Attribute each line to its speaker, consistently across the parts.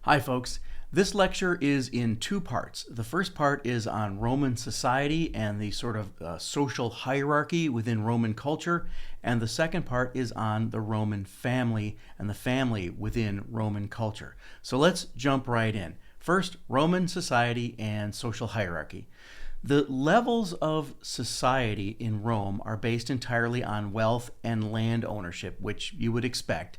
Speaker 1: Hi folks, this lecture is in two parts. The first part is on Roman society and the sort of social hierarchy within Roman culture, and the second part is on the Roman family and the family within Roman culture. So let's jump right in. First, Roman society and social hierarchy. The levels of society in Rome are based entirely on wealth and land ownership, which you would expect.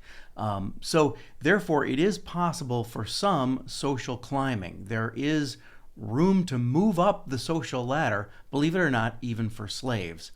Speaker 1: So therefore, it is possible for some social climbing. There is room to move up the social ladder, believe it or not, even for slaves.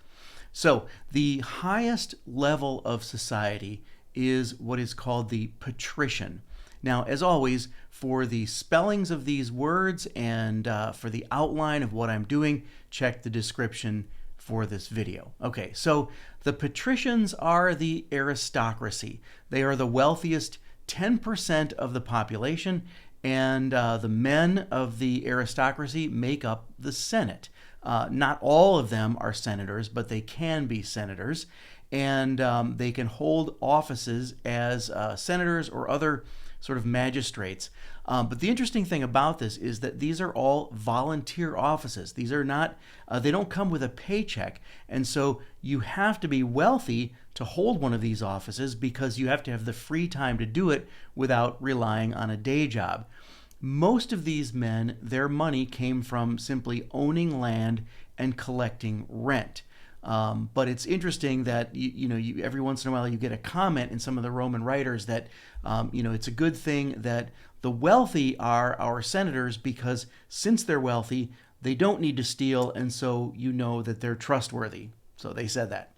Speaker 1: So the highest level of society is what is called the patrician. Now, as always, for the spellings of these words and for the outline of what I'm doing, check the description for this video. Okay, so the patricians are the aristocracy. They are the wealthiest 10% of the population, and the men of the aristocracy make up the Senate. Not all of them are senators, but they can be senators, and they can hold offices as senators or other sort of magistrates. But the interesting thing about this is that these are all volunteer offices. These are not, they don't come with a paycheck. And so you have to be wealthy to hold one of these offices because you have to have the free time to do it without relying on a day job. Most of these men, their money came from simply owning land and collecting rent. But it's interesting that every once in a while you get a comment in some of the Roman writers that it's a good thing that the wealthy are our senators because since they're wealthy, they don't need to steal, and so you know that they're trustworthy. So they said that.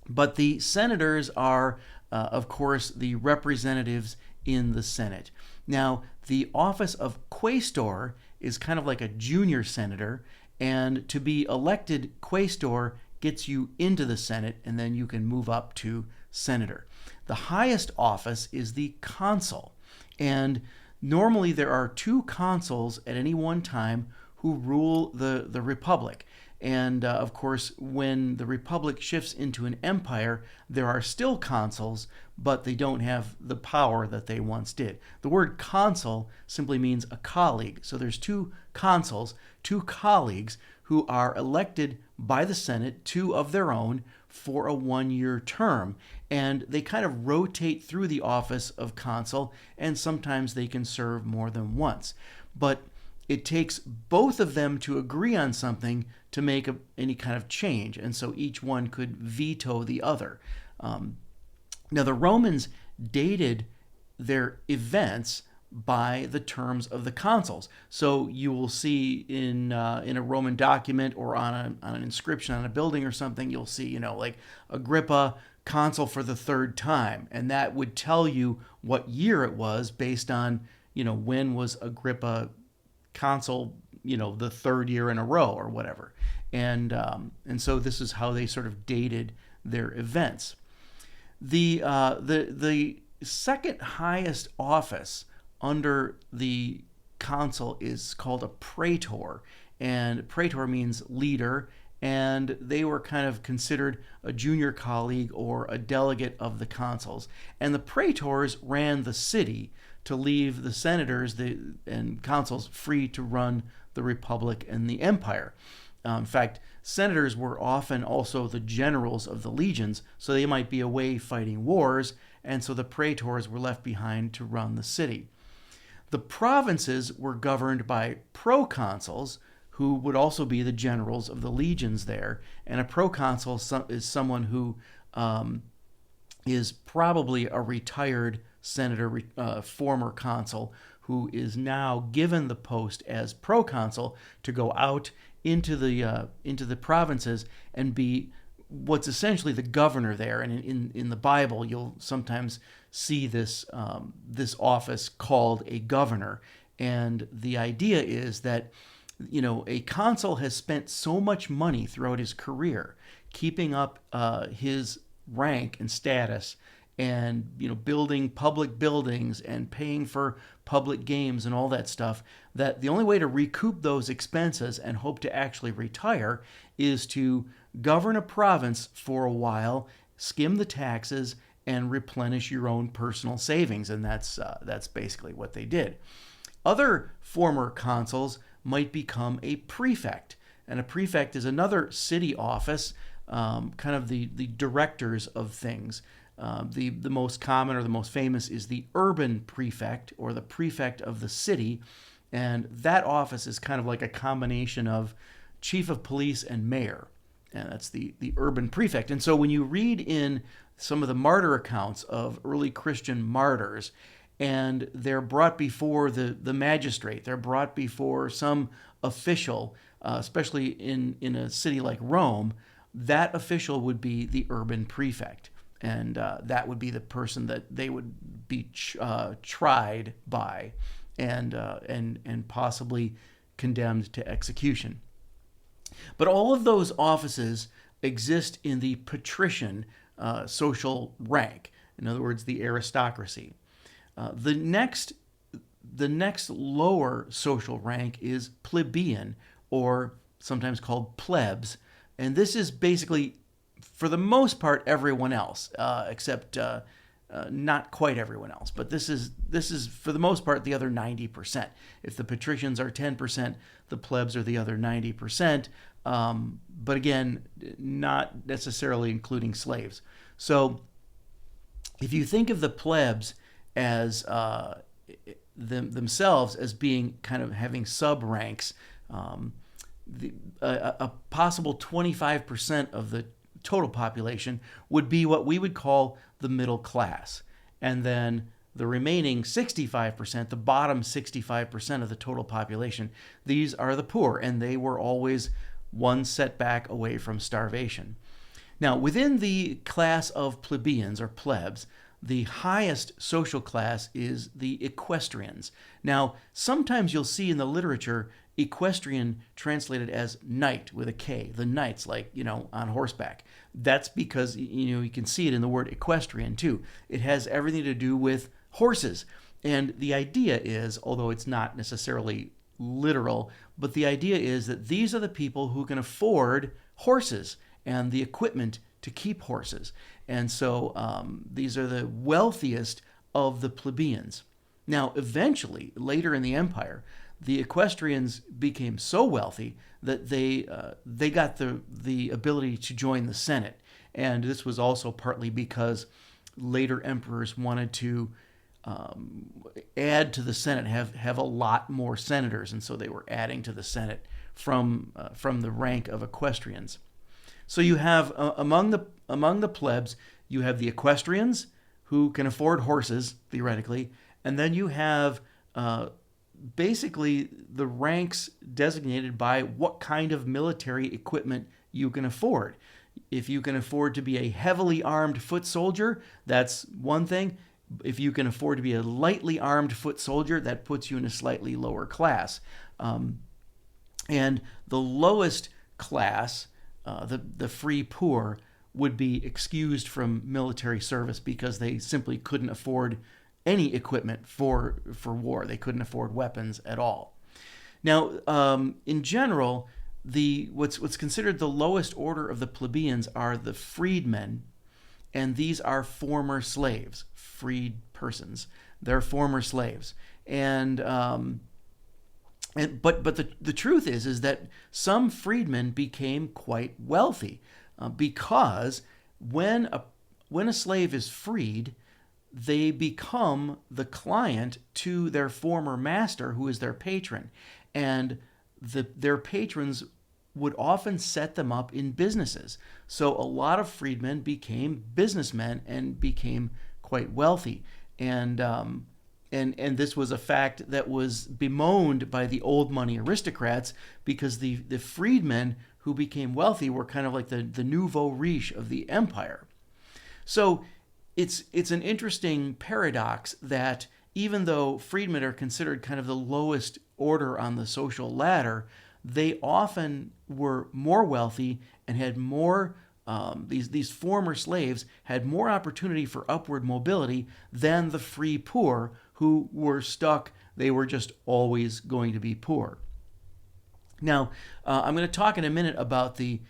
Speaker 1: But the senators are, of course, the representatives in the Senate. Now, the office of Quaestor is kind of like a junior senator, and to be elected Quaestor gets you into the Senate, and then you can move up to senator. The highest office is the consul, and normally there are two consuls at any one time who rule the republic. And of course, when the republic shifts into an empire, there are still consuls, but they don't have the power that they once did. The word consul simply means a colleague. So there's two consuls, two colleagues who are elected by the Senate, two of their own, for a one-year term. And they kind of rotate through the office of consul, and sometimes they can serve more than once. But it takes both of them to agree on something to make any kind of change, and so each one could veto the other. Now, the Romans dated their events by the terms of the consuls. So you will see in a Roman document or on an inscription on a building or something, you'll see, like Agrippa, consul for the third time, and that would tell you what year it was based on, when was Agrippa consul, the third year in a row or whatever. And so this is how they sort of dated their events. The second highest office under the consul is called a Praetor, and Praetor means leader, and they were kind of considered a junior colleague or a delegate of the consuls. And the Praetors ran the city to leave the senators and consuls free to run the republic and the empire. In fact, senators were often also the generals of the legions, so they might be away fighting wars, and so the praetors were left behind to run the city. The provinces were governed by proconsuls, who would also be the generals of the legions there, and a proconsul is someone who is probably a retired senator, former consul, who is now given the post as proconsul to go out into the provinces and be what's essentially the governor there. And in the Bible, you'll sometimes see this office called a governor. And the idea is that a consul has spent so much money throughout his career keeping up his rank and status, and building public buildings and paying for public games and all that stuff, that the only way to recoup those expenses and hope to actually retire is to govern a province for a while, skim the taxes, and replenish your own personal savings, and that's basically what they did. Other former consuls might become a prefect, and a prefect is another city office, kind of the directors of things. The most common or the most famous is the urban prefect, or the prefect of the city, and that office is kind of like a combination of chief of police and mayor, and that's the urban prefect. And so when you read in some of the martyr accounts of early Christian martyrs, and they're brought before the magistrate, they're brought before some official, especially in a city like Rome, that official would be the urban prefect. And that would be the person that they would be tried by and possibly condemned to execution. But all of those offices exist in the patrician social rank, in other words, the aristocracy. The next lower social rank is plebeian, or sometimes called plebs, and this is basically, for the most part, everyone else, except not quite everyone else. But this is for the most part the other 90%. If the patricians are 10%, the plebs are the other 90%. But again, not necessarily including slaves. So if you think of the plebs as themselves as being kind of having sub ranks, a possible 25% of the total population would be what we would call the middle class. And then the remaining 65%, the bottom 65% of the total population, these are the poor, and they were always one setback away from starvation. Now, within the class of plebeians or plebs, the highest social class is the equestrians. Now, sometimes you'll see in the literature equestrian translated as knight with a K, the knights, like, on horseback. That's because, you can see it in the word equestrian too. It has everything to do with horses. And the idea is, although it's not necessarily literal, but the idea is that these are the people who can afford horses and the equipment to keep horses. And so these are the wealthiest of the plebeians. Now, eventually, later in the empire, the equestrians became so wealthy that they got the ability to join the Senate. And this was also partly because later emperors wanted to add to the Senate, have a lot more senators, and so they were adding to the Senate from the rank of equestrians. So you have among the plebs, you have the equestrians who can afford horses theoretically, and then you have basically the ranks designated by what kind of military equipment you can afford. If you can afford to be a heavily armed foot soldier, that's one thing. If you can afford to be a lightly armed foot soldier, that puts you in a slightly lower class. And the lowest class, the free poor, would be excused from military service because they simply couldn't afford any equipment for war. They couldn't afford weapons at all. Now, in general, what's considered the lowest order of the plebeians are the freedmen, and these are former slaves, freed persons. They're former slaves, but the truth is that some freedmen became quite wealthy because when a slave is freed, they become the client to their former master, who is their patron, and their patrons would often set them up in businesses. So a lot of freedmen became businessmen and became quite wealthy, and this was a fact that was bemoaned by the old money aristocrats, because the freedmen who became wealthy were kind of like the nouveau riche of the empire. So it's an interesting paradox that even though freedmen are considered kind of the lowest order on the social ladder, they often were more wealthy and had more, these former slaves had more opportunity for upward mobility than the free poor, who were stuck. They were just always going to be poor. Now, I'm going to talk in a minute about the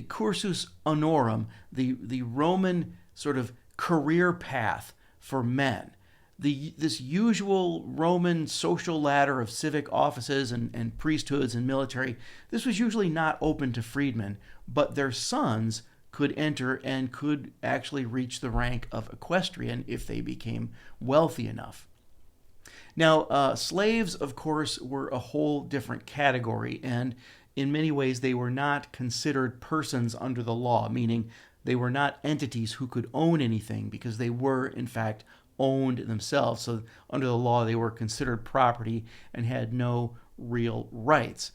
Speaker 1: Cursus Honorum, the Roman sort of career path for men. This usual Roman social ladder of civic offices and priesthoods and military, this was usually not open to freedmen, but their sons could enter and could actually reach the rank of equestrian if they became wealthy enough. Now, slaves, of course, were a whole different category, and in many ways they were not considered persons under the law, meaning they were not entities who could own anything because they were, in fact, owned themselves. So under the law, they were considered property and had no real rights.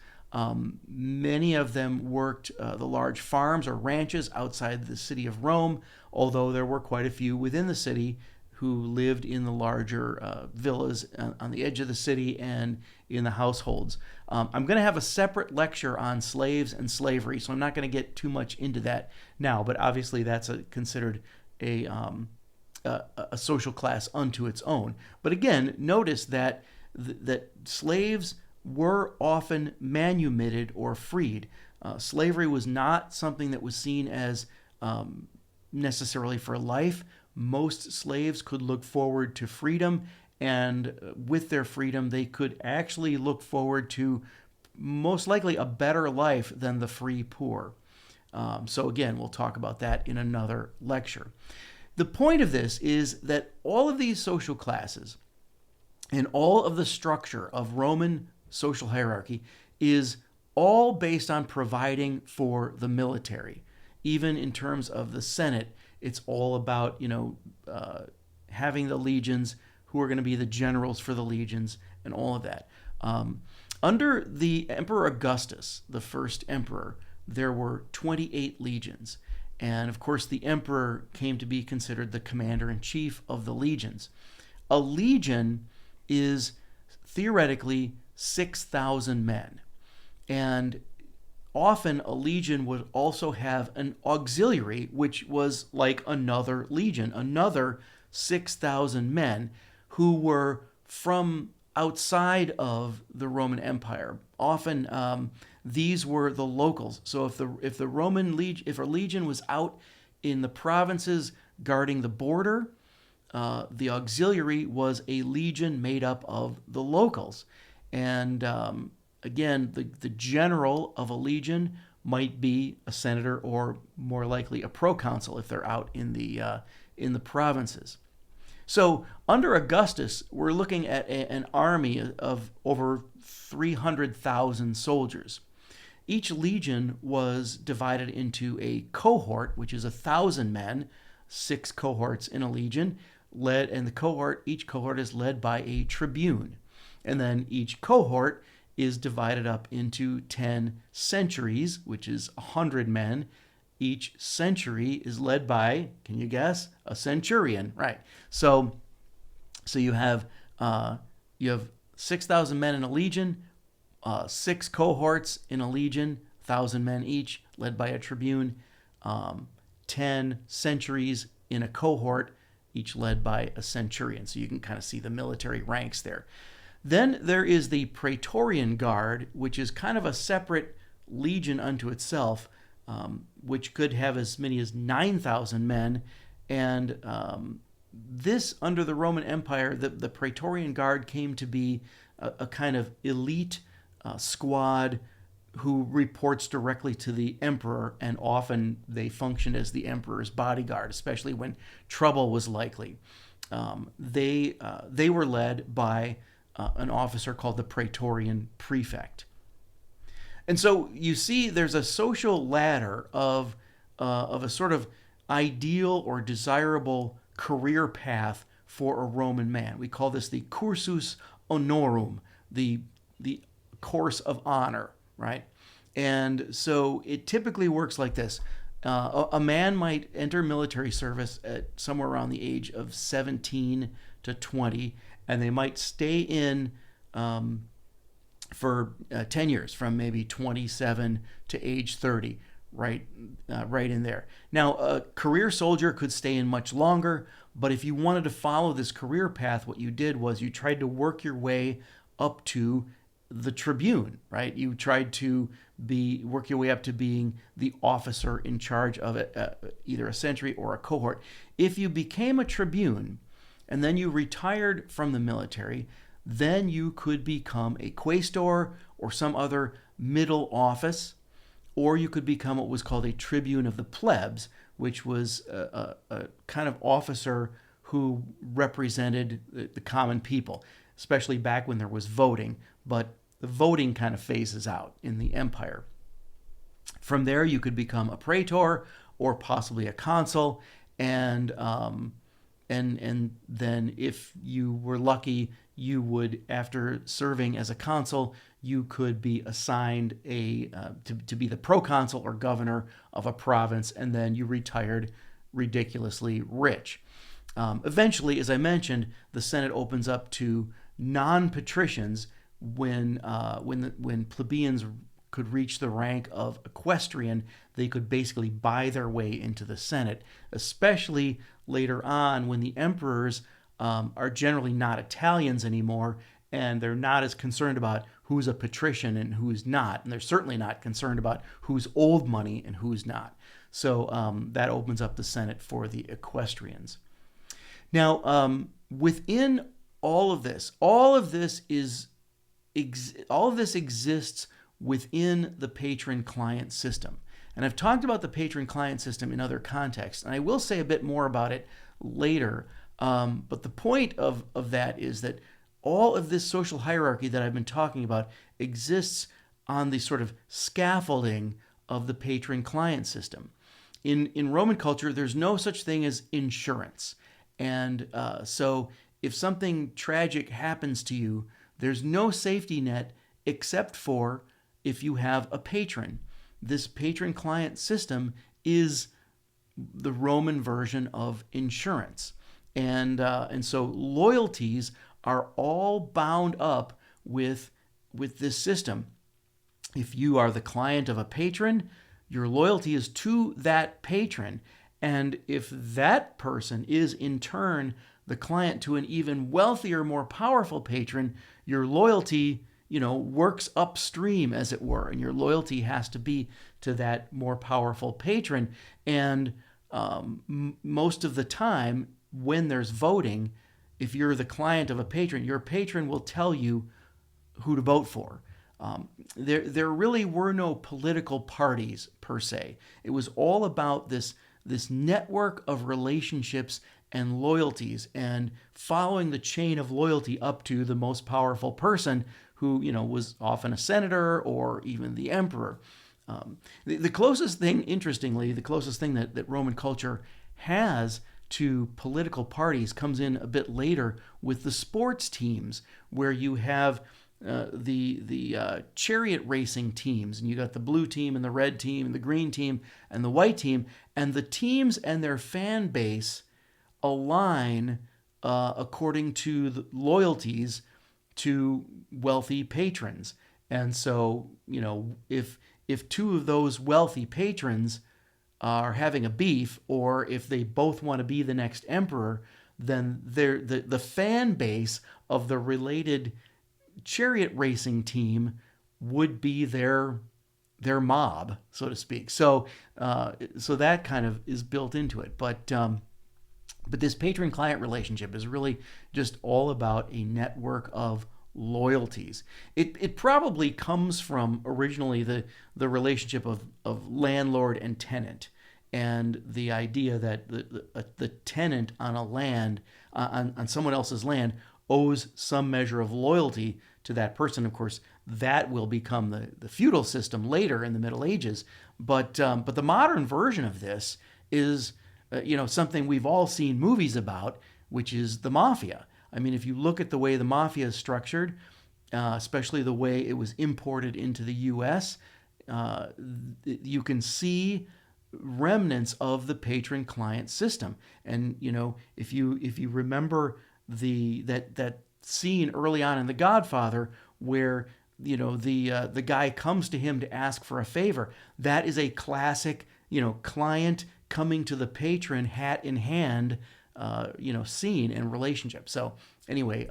Speaker 1: Many of them worked the large farms or ranches outside the city of Rome, although there were quite a few within the city who lived in the larger villas on the edge of the city and in the households. I'm going to have a separate lecture on slaves and slavery, so I'm not going to get too much into that now, but obviously that's considered a social class unto its own. But again, notice that slaves were often manumitted or freed. Slavery was not something that was seen as necessarily for life. Most slaves could look forward to freedom, and with their freedom, they could actually look forward to most likely a better life than the free poor. So again, we'll talk about that in another lecture. The point of this is that all of these social classes and all of the structure of Roman social hierarchy is all based on providing for the military. Even in terms of the Senate, it's all about, having the legions, who are going to be the generals for the legions, and all of that. Under the Emperor Augustus, the first emperor, there were 28 legions. And of course, the emperor came to be considered the commander-in-chief of the legions. A legion is theoretically 6,000 men. And often a legion would also have an auxiliary, which was like another legion, another 6,000 men who were from outside of the Roman Empire. Often these were the locals. So if a legion was out in the provinces guarding the border, the auxiliary was a legion made up of the locals. And again, the general of a legion might be a senator or more likely a proconsul if they're out in the provinces. So under Augustus, we're looking at an army of over 300,000 soldiers. Each legion was divided into a cohort, which is 1,000 men, 6 cohorts in a legion, each cohort is led by a tribune. And then each cohort is divided up into 10 centuries, which is 100 men. Each century is led by, can you guess, a centurion, right? So you have 6,000 men in a legion, 6 cohorts in a legion, 1,000 men each, led by a tribune, 10 centuries in a cohort, each led by a centurion. So you can kind of see the military ranks there. Then there is the Praetorian Guard, which is kind of a separate legion unto itself, which could have as many as 9,000 men. And this, under the Roman Empire, the Praetorian Guard came to be a kind of elite squad who reports directly to the emperor, and often they functioned as the emperor's bodyguard, especially when trouble was likely. They were led by an officer called the Praetorian Prefect. And so you see there's a social ladder of a sort of ideal or desirable career path for a Roman man. We call this the Cursus Honorum, the course of honor, right? And so it typically works like this. A man might enter military service at somewhere around the age of 17 to 20, and they might stay in for 10 years, from maybe 27 to age 30, right in there. Now, a career soldier could stay in much longer, but if you wanted to follow this career path, what you did was you tried to work your way up to the tribune, right? You tried to work your way up to being the officer in charge of either a century or a cohort. If you became a tribune and then you retired from the military, then you could become a quaestor or some other middle office, or you could become what was called a tribune of the plebs, which was a kind of officer who represented the common people, especially back when there was voting. But the voting kind of phases out in the empire. From there, you could become a praetor or possibly a consul, and then if you were lucky, you would, after serving as a consul, you could be assigned to be the proconsul or governor of a province, and then you retired ridiculously rich. Eventually, as I mentioned, the Senate opens up to non-patricians when plebeians could reach the rank of equestrian. They could basically buy their way into the Senate, especially later on when the emperors are generally not Italians anymore, and they're not as concerned about who's a patrician and who's not, and they're certainly not concerned about who's old money and who's not. So that opens up the Senate for the equestrians. Now, within all of this exists within the patron-client system. And I've talked about the patron-client system in other contexts, and I will say a bit more about it later. But the point of that is that all of this social hierarchy that I've been talking about exists on the sort of scaffolding of the patron-client system. In Roman culture, there's no such thing as insurance. And so if something tragic happens to you, there's no safety net except for if you have a patron. This patron-client system is the Roman version of insurance. And so loyalties are all bound up with this system. If you are the client of a patron, your loyalty is to that patron. And if that person is in turn the client to an even wealthier, more powerful patron, your loyalty, works upstream, as it were, and your loyalty has to be to that more powerful patron. And most of the time, when there's voting, if you're the client of a patron, your patron will tell you who to vote for. There really were no political parties per se. It was all about this network of relationships and loyalties, and following the chain of loyalty up to the most powerful person, who was often a senator or even the emperor. The closest thing, interestingly, that Roman culture has to political parties comes in a bit later with the sports teams, where you have the chariot racing teams, and you got the blue team and the red team and the green team and the white team, and the teams and their fan base align according to the loyalties to wealthy patrons. And so, if two of those wealthy patrons are having a beef, or if they both want to be the next emperor, then the fan base of the related chariot racing team would be their mob, so to speak. So that kind of is built into it. But this patron-client relationship is really just all about a network of loyalties. It probably comes from originally the relationship of landlord and tenant, and the idea that the tenant on a land, on someone else's land, owes some measure of loyalty to that person. Of course, that will become the feudal system later in the Middle Ages. But the modern version of this is something we've all seen movies about, which is the mafia. I mean, if you look at the way the mafia is structured, especially the way it was imported into the U.S., you can see remnants of the patron-client system. And if you remember that scene early on in The Godfather, where the guy comes to him to ask for a favor, that is a classic client coming to the patron, hat in hand, scene and relationship. So anyway,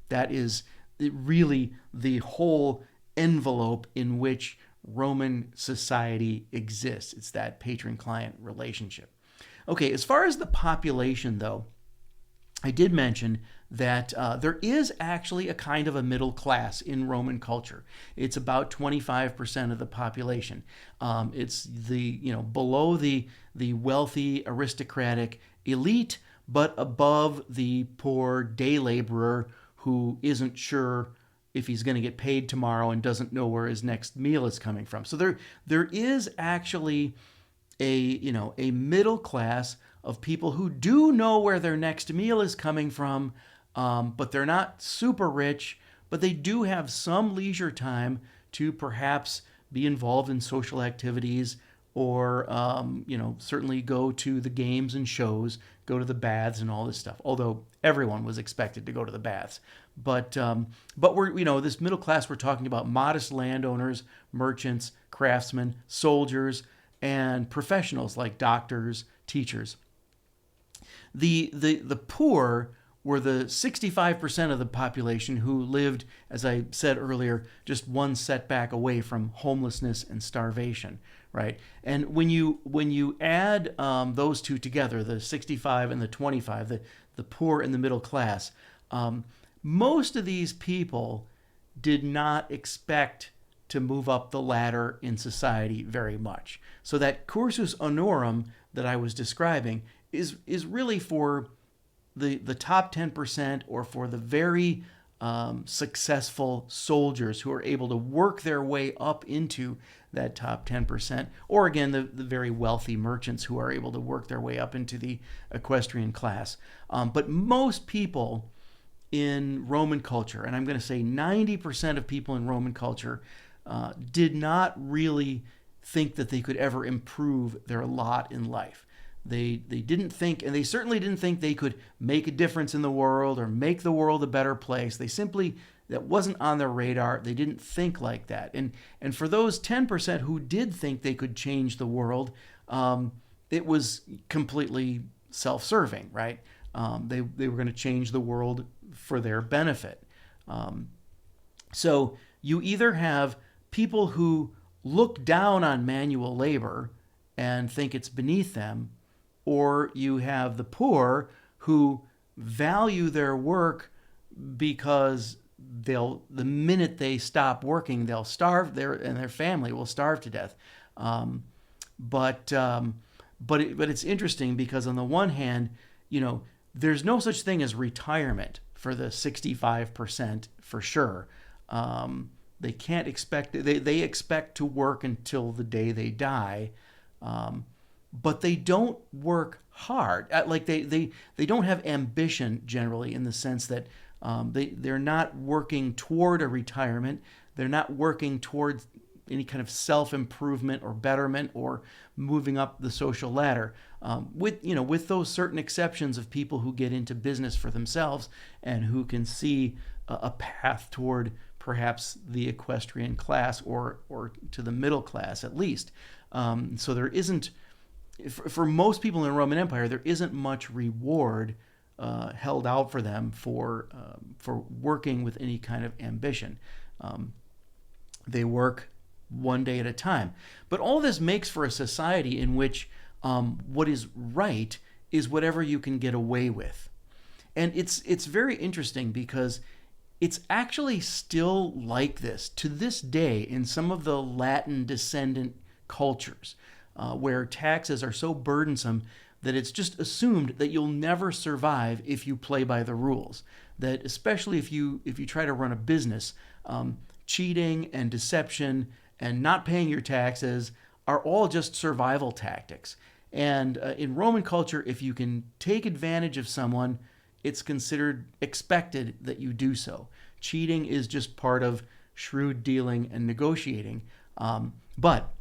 Speaker 1: that is really the whole envelope in which Roman society exists. It's that patron-client relationship. Okay, as far as the population, though, I did mention that there is actually a kind of a middle class in Roman culture. It's about 25% of the population. It's below the wealthy aristocratic elite, but above the poor day laborer who isn't sure if he's going to get paid tomorrow and doesn't know where his next meal is coming from. So there is actually a middle class of people who do know where their next meal is coming from, but they're not super rich, but they do have some leisure time to perhaps be involved in social activities, or certainly go to the games and shows, go to the baths and all this stuff. Although everyone was expected to go to the baths, but we're this middle class. We're talking about modest landowners, merchants, craftsmen, soldiers, and professionals like doctors, teachers. The poor were the 65% of the population who lived, as I said earlier, just one setback away from homelessness and starvation, right? And when you add those two together, the 65 and the 25, the poor and the middle class, most of these people did not expect to move up the ladder in society very much. So that cursus honorum that I was describing is really for the top 10%, or for the very successful soldiers who are able to work their way up into that top 10%, or again, the very wealthy merchants who are able to work their way up into the equestrian class. But most people in Roman culture, and I'm going to say 90% of people in Roman culture, did not really think that they could ever improve their lot in life. They didn't think, and they certainly didn't think they could make a difference in the world or make the world a better place. They simply, that wasn't on their radar. They didn't think like that. And for those 10% who did think they could change the world, it was completely self-serving, right? They were going to change the world for their benefit. So you either have people who look down on manual labor and think it's beneath them, or you have the poor who value their work because the minute they stop working, they'll starve, and their family will starve to death. But it's interesting because on the one hand, there's no such thing as retirement for the 65% for sure. They can't expect, they expect to work until the day they die. But they don't work hard. Like they don't have ambition generally, in the sense that they're not working toward a retirement. They're not working towards any kind of self-improvement or betterment or moving up the social ladder. With those certain exceptions of people who get into business for themselves and who can see a path toward perhaps the equestrian class, or to the middle class at least. So there isn't, for most people in the Roman Empire, there isn't much reward held out for them for working with any kind of ambition. They work one day at a time. But all this makes for a society in which what is right is whatever you can get away with. And it's very interesting because it's actually still like this to this day in some of the Latin descendant cultures, where taxes are so burdensome that it's just assumed that you'll never survive if you play by the rules. That especially if you try to run a business, cheating and deception and not paying your taxes are all just survival tactics. And in Roman culture, if you can take advantage of someone, it's considered expected that you do so. Cheating is just part of shrewd dealing and negotiating. But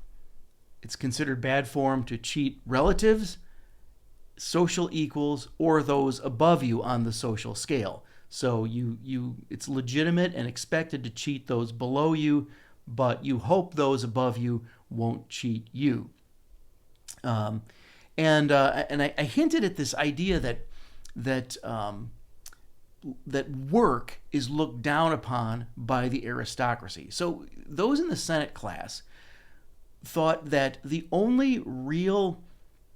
Speaker 1: it's considered bad form to cheat relatives, social equals, or those above you on the social scale. So it's legitimate and expected to cheat those below you, but you hope those above you won't cheat you. And I hinted at this idea that work is looked down upon by the aristocracy. So those in the Senate class, thought that the only real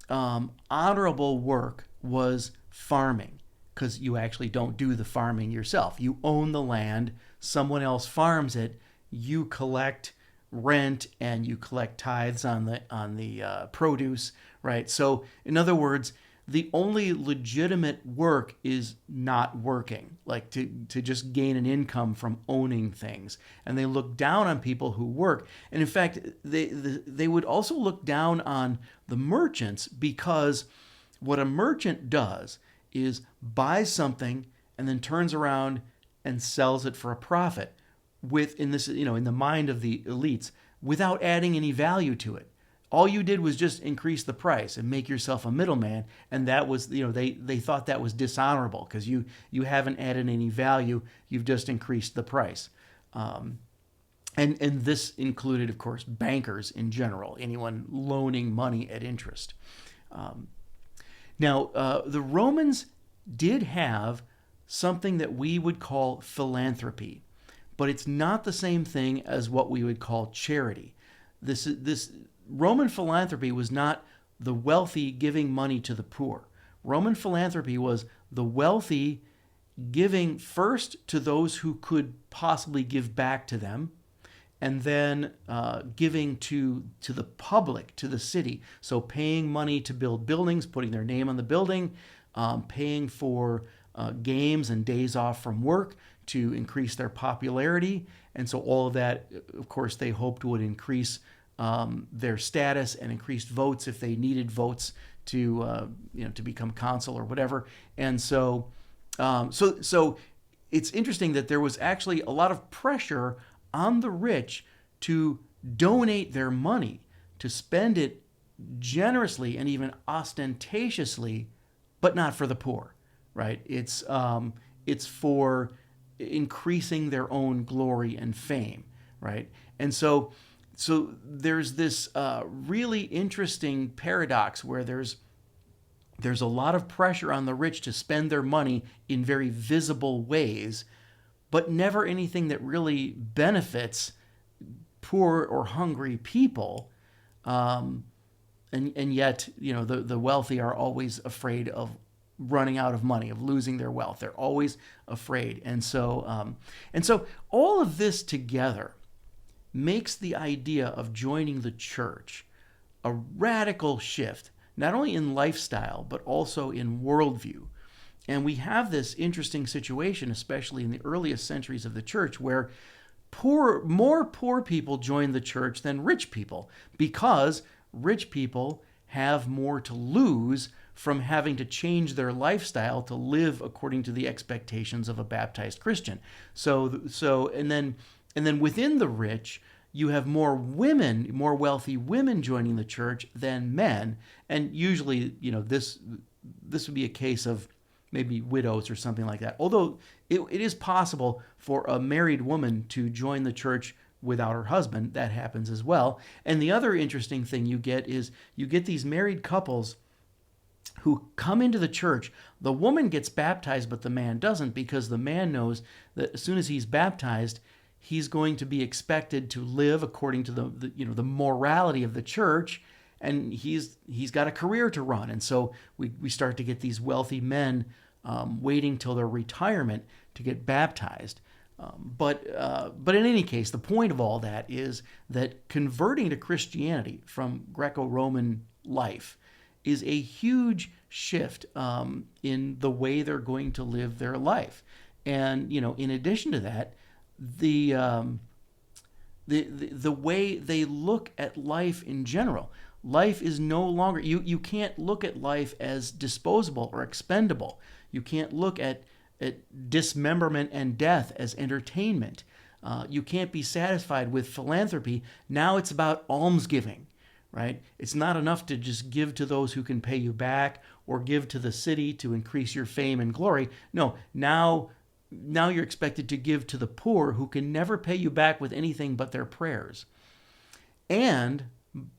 Speaker 1: honorable work was farming, because you actually don't do the farming yourself. You own the land, someone else farms it, you collect rent and you collect tithes on the produce, right? So in other words, the only legitimate work is not working, like to just gain an income from owning things. And they look down on people who work. And in fact, they would also look down on the merchants, because what a merchant does is buys something and then turns around and sells it for a profit, in the mind of the elites, without adding any value to it. All you did was just increase the price and make yourself a middleman, and that was, they thought that was dishonorable, because you haven't added any value, you've just increased the price. And this included, of course, bankers in general, anyone loaning money at interest. Now, the Romans did have something that we would call philanthropy, but it's not the same thing as what we would call charity. This Roman philanthropy was not the wealthy giving money to the poor. Roman philanthropy was the wealthy giving first to those who could possibly give back to them, and then giving to the public, to the city. So paying money to build buildings, putting their name on the building, paying for games and days off from work to increase their popularity. And so all of that, of course, they hoped would increase their status and increased votes if they needed votes to become consul or whatever. And so it's interesting that there was actually a lot of pressure on the rich to donate their money, to spend it generously and even ostentatiously, but not for the poor, right? It's for increasing their own glory and fame, right? And so there's this really interesting paradox where there's a lot of pressure on the rich to spend their money in very visible ways, but never anything that really benefits poor or hungry people. And yet, the wealthy are always afraid of running out of money, of losing their wealth. They're always afraid. And so all of this together makes the idea of joining the church a radical shift, not only in lifestyle, but also in worldview. And we have this interesting situation, especially in the earliest centuries of the church, where more poor people join the church than rich people, because rich people have more to lose from having to change their lifestyle to live according to the expectations of a baptized Christian. And then within the rich, you have more wealthy women joining the church than men. And usually, this would be a case of maybe widows or something like that. Although it is possible for a married woman to join the church without her husband. That happens as well. And the other interesting thing you get these married couples who come into the church. The woman gets baptized, but the man doesn't, because the man knows that as soon as he's baptized, he's going to be expected to live according to the morality of the church, and he's got a career to run. And so we start to get these wealthy men waiting till their retirement to get baptized. But in any case, the point of all that is that converting to Christianity from Greco-Roman life is a huge shift in the way they're going to live their life. And in addition to that, the way they look at life in general. Life is no longer, you can't look at life as disposable or expendable. You can't look at dismemberment and death as entertainment. You can't be satisfied with philanthropy. Now it's about almsgiving, right? It's not enough to just give to those who can pay you back or give to the city to increase your fame and glory. No, now you're expected to give to the poor, who can never pay you back with anything but their prayers. And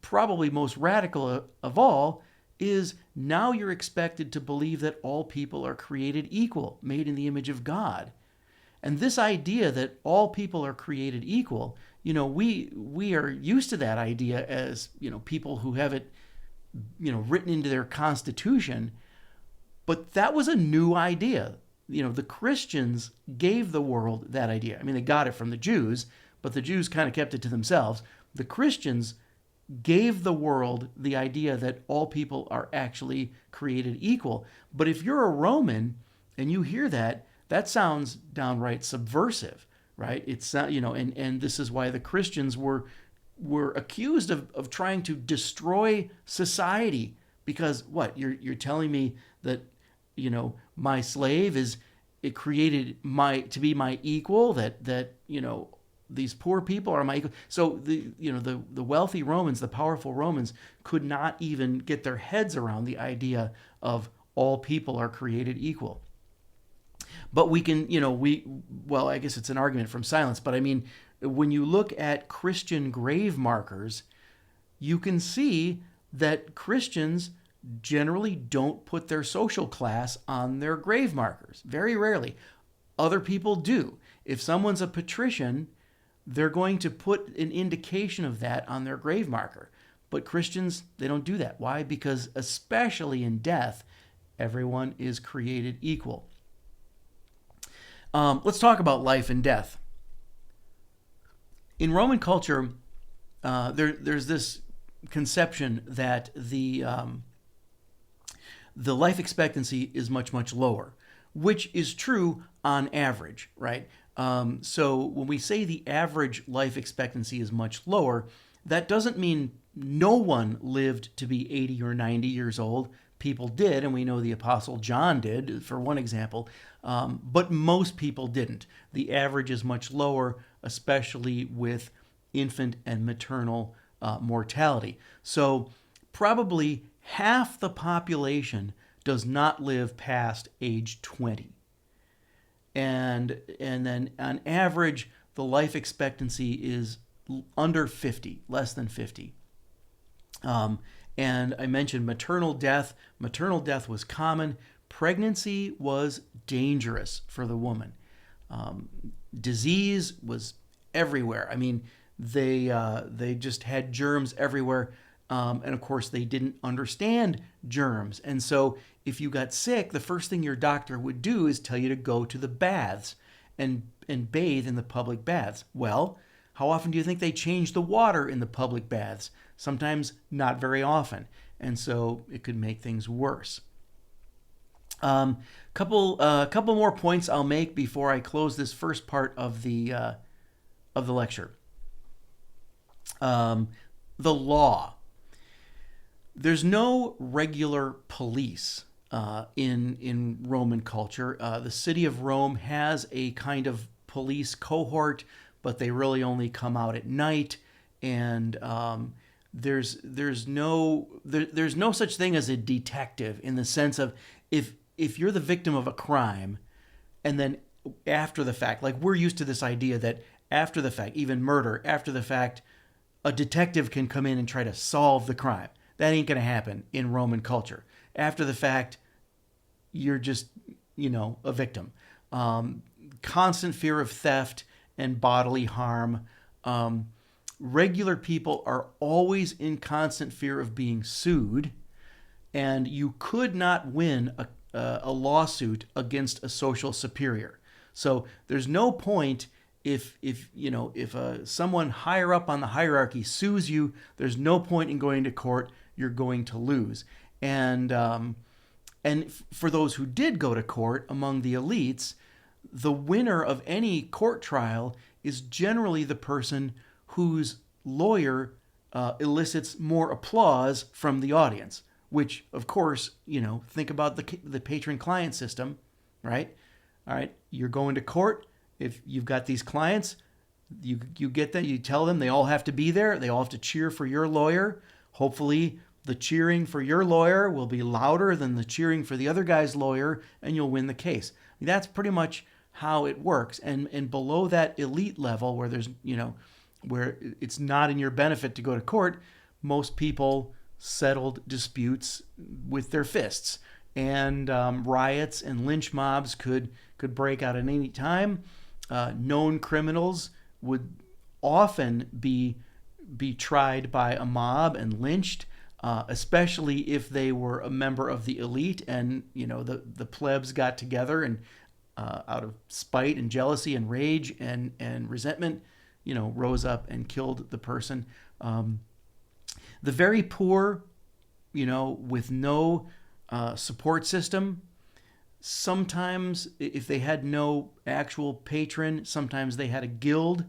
Speaker 1: probably most radical of all is now you're expected to believe that all people are created equal, made in the image of God. And this idea that all people are created equal we are used to that idea as, people who have it, written into their constitution. But that was a new idea. The Christians gave the world that idea. I mean, they got it from the Jews, but the Jews kind of kept it to themselves. The Christians gave the world the idea that all people are actually created equal. But if you're a Roman and you hear that, that sounds downright subversive, right? It's and this is why the Christians were accused of trying to destroy society, because what you're telling me that my slave is it created to be my equal, that these poor people are my equal. So the wealthy Romans, the powerful Romans, could not even get their heads around the idea of all people are created equal. But we can, I guess it's an argument from silence, but I mean, when you look at Christian grave markers, you can see that Christians generally don't put their social class on their grave markers. Very rarely. Other people do. If someone's a patrician, they're going to put an indication of that on their grave marker. But Christians, they don't do that. Why? Because especially in death, everyone is created equal. Let's talk about life and death. In Roman culture, there's this conception that the life expectancy is much, much lower, which is true on average, right? So when we say the average life expectancy is much lower, that doesn't mean no one lived to be 80 or 90 years old. People did, and we know the Apostle John did, for one example, but most people didn't. The average is much lower, especially with infant and maternal mortality. So probably half the population does not live past age 20. And then on average, the life expectancy is under 50, less than 50. And I mentioned maternal death. Maternal death was common. Pregnancy was dangerous for the woman. Disease was everywhere. I mean, they just had germs everywhere. And of course, they didn't understand germs. And so if you got sick, the first thing your doctor would do is tell you to go to the baths and bathe in the public baths. Well, how often do you think they change the water in the public baths? Sometimes not very often. And so it could make things worse. Couple more points I'll make before I close this first part of the lecture. The law. There's no regular police in Roman culture. The city of Rome has a kind of police cohort, but they really only come out at night. And there's no such thing as a detective, in the sense of if you're the victim of a crime, and then after the fact, like we're used to this idea that after the fact, even murder, after the fact, a detective can come in and try to solve the crime. That ain't going to happen in Roman culture. After the fact, you're just, a victim. Constant fear of theft and bodily harm. Regular people are always in constant fear of being sued, and you could not win a lawsuit against a social superior. So there's no point if someone higher up on the hierarchy sues you. There's no point in going to court. You're going to lose. And for those who did go to court among the elites, the winner of any court trial is generally the person whose lawyer elicits more applause from the audience, which, of course, think about the patron-client system, right? All right, you're going to court. If you've got these clients, you get them, you tell them they all have to be there. They all have to cheer for your lawyer. Hopefully, the cheering for your lawyer will be louder than the cheering for the other guy's lawyer, and you'll win the case. I mean, that's pretty much how it works. And below that elite level, where there's, where it's not in your benefit to go to court, most people settled disputes with their fists. And riots and lynch mobs could break out at any time. Known criminals would often be tried by a mob and lynched, especially if they were a member of the elite, and the plebs got together and out of spite and jealousy and rage and resentment, rose up and killed the person. The very poor, with no support system, sometimes if they had no actual patron, sometimes they had a guild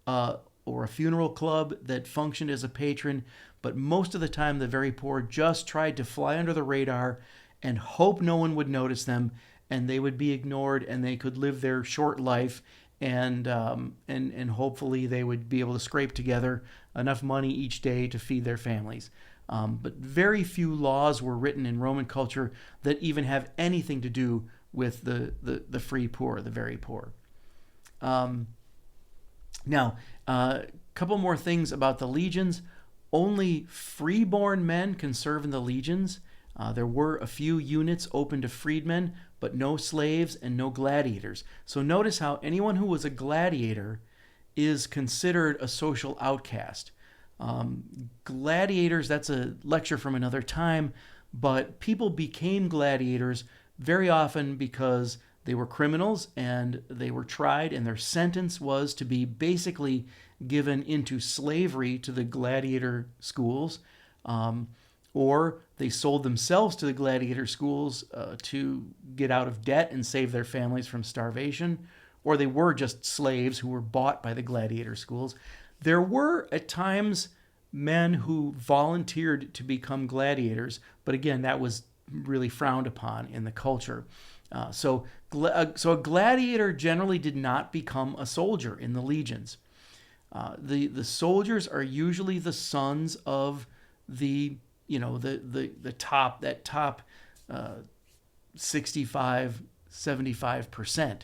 Speaker 1: or a funeral club that functioned as a patron. But most of the time, the very poor just tried to fly under the radar and hope no one would notice them, and they would be ignored, and they could live their short life, and hopefully they would be able to scrape together enough money each day to feed their families. But very few laws were written in Roman culture that even have anything to do with the free poor, the very poor. Now, a couple more things about the legions. Only freeborn men can serve in the legions. There were a few units open to freedmen, but no slaves and no gladiators. So notice how anyone who was a gladiator is considered a social outcast. Gladiators, that's a lecture from another time, but people became gladiators very often because they were criminals and they were tried, and their sentence was to be basically given into slavery to the gladiator schools, or they sold themselves to the gladiator schools to get out of debt and save their families from starvation, or they were just slaves who were bought by the gladiator schools. There were at times men who volunteered to become gladiators, but again, that was really frowned upon in the culture. So a gladiator generally did not become a soldier in the legions. The soldiers are usually the sons of the top 65-75%.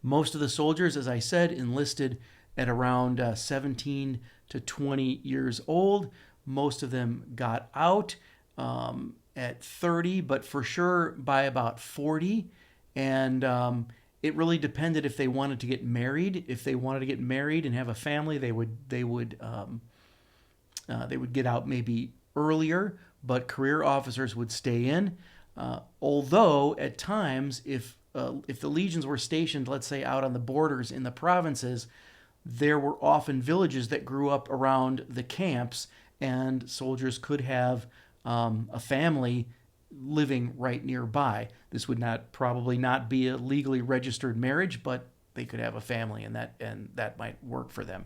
Speaker 1: Most of the soldiers, as I said, enlisted at around 17 to 20 years old. Most of them got out at 30, but for sure by about 40. And it really depended if they wanted to get married. If they wanted to get married and have a family, they would get out maybe earlier, but career officers would stay in. Although at times, if the legions were stationed, let's say out on the borders in the provinces, there were often villages that grew up around the camps, and soldiers could have a family living right nearby. This would probably not be a legally registered marriage, but they could have a family, and that might work for them.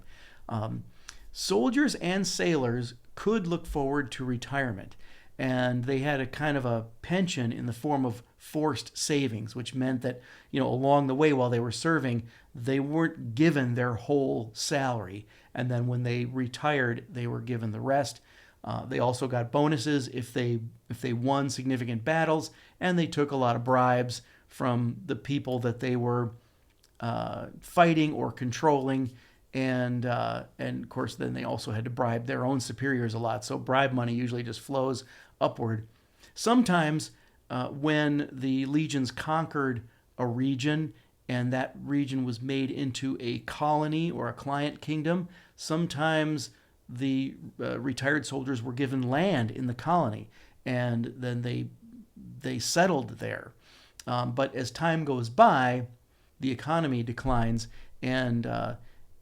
Speaker 1: Soldiers and sailors could look forward to retirement, and they had a kind of a pension in the form of forced savings, which meant that along the way while they were serving, they weren't given their whole salary, and then when they retired, they were given the rest. They also got bonuses if they won significant battles, and they took a lot of bribes from the people that they were fighting or controlling, and of course then they also had to bribe their own superiors a lot. So bribe money usually just flows upward. Sometimes when the legions conquered a region and that region was made into a colony or a client kingdom, sometimes the retired soldiers were given land in the colony, and then they settled there. But as time goes by, the economy declines, and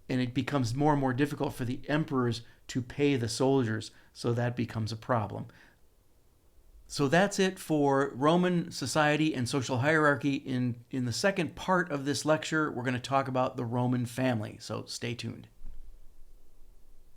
Speaker 1: it becomes more and more difficult for the emperors to pay the soldiers, so that becomes a problem. So that's it for Roman society and social hierarchy. In the second part of this lecture, we're going to talk about the Roman family, so stay tuned.